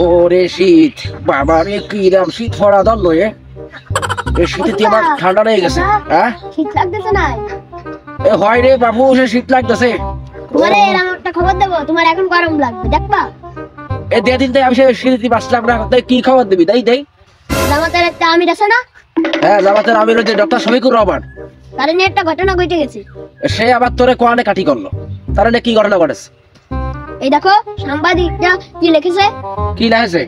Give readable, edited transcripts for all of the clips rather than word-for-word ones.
ওরে শীত, বাবা রে কিরাম শীত পড়া দল লয়ে এই শীতে আমার ঠান্ডা লেগে গেছে। হ্যাঁ শীত লাগতেছে না? এ হয় রে বাবু, সে শীত লাগতেছে। তোমারে এরকম একটা খবর দেবো, তোমার এখন গরম লাগবে, দেখবা? এ দে দিন আমি সে শীতে বাঁচলাম না, তাই কি খবর দিবি? তাই তাই জামাতের একটা আমির আছে না? হ্যাঁ, জামাতের আমির হচ্ছে ডক্টর শফিকুর রহমান। তার নিয়ে একটা ঘটনা ঘটে গেছে। সে আবার তোরে কোয়ানে কাঠি করলো, তার নিয়ে কি ঘটনা ঘটেছে? এই দেখো সাংবাদিকরা কি লিখেছে। কি লিখেছে?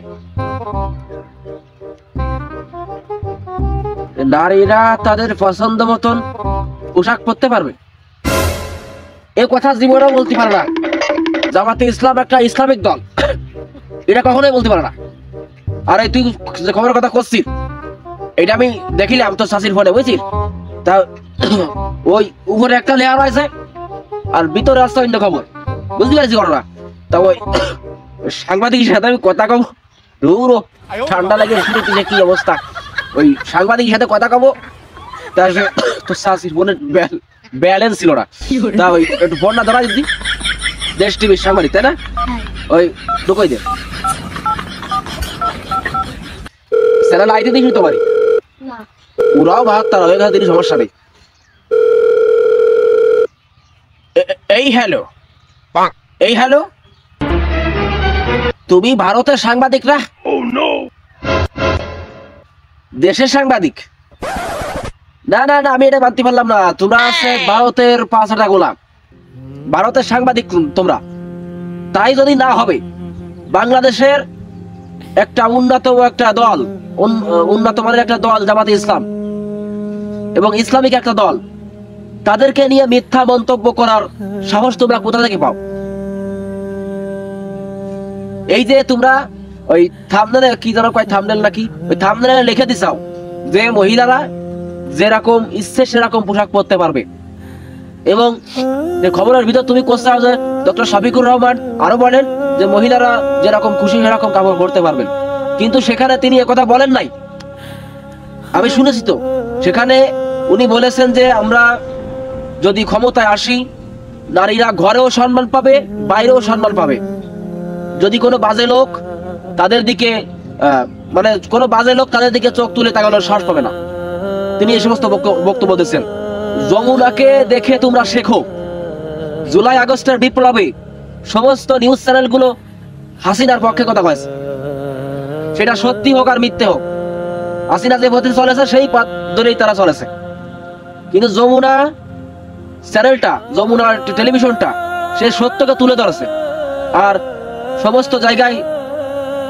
নারীরা তাদের পছন্দ মতন পোশাক পরতে পারবে, এ কথা জীবনেও বলতে পারে না। জামাতে ইসলাম একটা ইসলামিক দল, এটা কখনোই বলতে পারে না। আরে তুই যে খবরের কথা করছিস, এটা আমি দেখিলাম তো শাশির ফোনে, বুঝছিস? তা ওই উপরে একটা লেয়ার আছে আর ভিতরে আসছে অন্য খবর, বুঝতে পারছি ঘটনা। তা ওই সাংবাদিকের সাথে আমি কথা কব, ধুরো ঠান্ডা লাগে শুনেছি কি অবস্থা। ওই সাংবাদিকের সাথে কথা কব, তা তোর শাশির ফোনের ব্যালেন্স ছিল না। তা ওই একটু ফোনটা ধরা দিদি, দেশ টিভির সাংবাদিক তাই না? ওই ঢুকাই দে, চ্যানেল আইডি দেখি তো পারি, ওরাও ভাত তারা হয়ে গেছে, সমস্যা নেই। এই হ্যালো, এই হ্যালো, তুমি ভারতের সাংবাদিকরা? দেশের সাংবাদিক? না না না, আমি এটা মানতে পারলাম না। তোমরা আছে ভারতের 5 গোলাম, ভারতের সাংবাদিক তোমরা। তাই যদি না হবে, বাংলাদেশের একটা উন্নত একটা দল, উন্নত মানের একটা দল জামাতে ইসলাম এবং ইসলামিক একটা দল, তাদেরকে নিয়ে মিথ্যা মন্তব্য করার সাহস তোমরা কোথা থেকে পাও? এই যে তোমরা ওই থাম্বনেলে কি যেন কয়, থাম্বনেল নাকি, ওই থাম্বনেলে লিখে দিছাও যে মহিলারা যেরকম ইচ্ছে সেরকম পোশাক পরতে পারবে, এবং খবরের ভিতর তুমি কোথাও যে ডক্টর শফিকুর রহমান আরো বলেন যে মহিলারা যেরকম খুশি সেরকম কাপড় পরতে পারবেন, কিন্তু সেখানে তিনি একথা বলেন নাই। আমি শুনেছি তো, সেখানে উনি বলেছেন যে আমরা যদি ক্ষমতায় আসি, নারীরা ঘরেও সম্মান পাবে, বাইরেও সম্মান পাবে। যদি কোনো বাজে লোক তাদের দিকে মানে কোনো বাজে লোক তাদের দিকে চোখ তুলে তাকানোর সাহস পাবে না। তিনি এই সমস্ত বক্তব্য দিয়েছেন। যমুনাকে দেখে তোমরা শেখো। জুলাই আগস্টের বিপ্লবে সমস্ত নিউজ চ্যানেলগুলো হাসিনার পক্ষে কথা কয়েছে, সেটা সত্যি হোক আর মিথ্যে হোক। হাসিনা যে পথে চলেছে সেই পথ ধরেই তারা চলেছে, কিন্তু যমুনা চ্যানেলটা, যমুনার টেলিভিশনটা, সে সত্যকে তুলে ধরেছে আর সমস্ত জায়গায়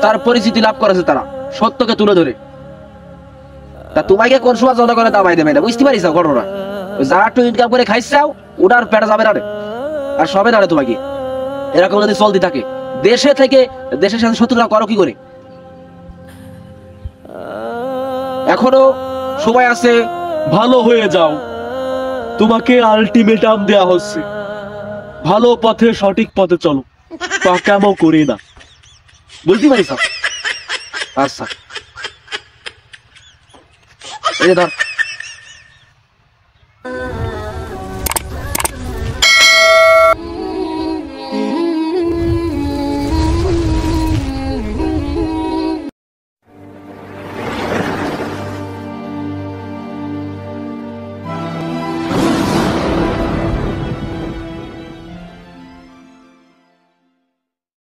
তার পরিচিতি লাভ করেছে তারা সত্যকে তুলে ধরে। তা তোমাকে কোন সময় জনগণে দাবাই দেবে না, বুঝতে পারিস ঘটনা? যা একটু ইনকাম করে খাইছাও ওটার পেটা যাবে না রে, আর সবে না রে। তোমাকে এরকম যদি চলতে থাকে, দেশে থেকে দেশের সাথে শত্রুতা করো কি করে? এখনো সময় আছে, ভালো হয়ে যাও। তোমাকে আলটিমেটাম দেয়া হচ্ছে, ভালো পথে সঠিক পথে চলো, পাকামো করি না, বুঝতে পারিস? আচ্ছা, এই ধর।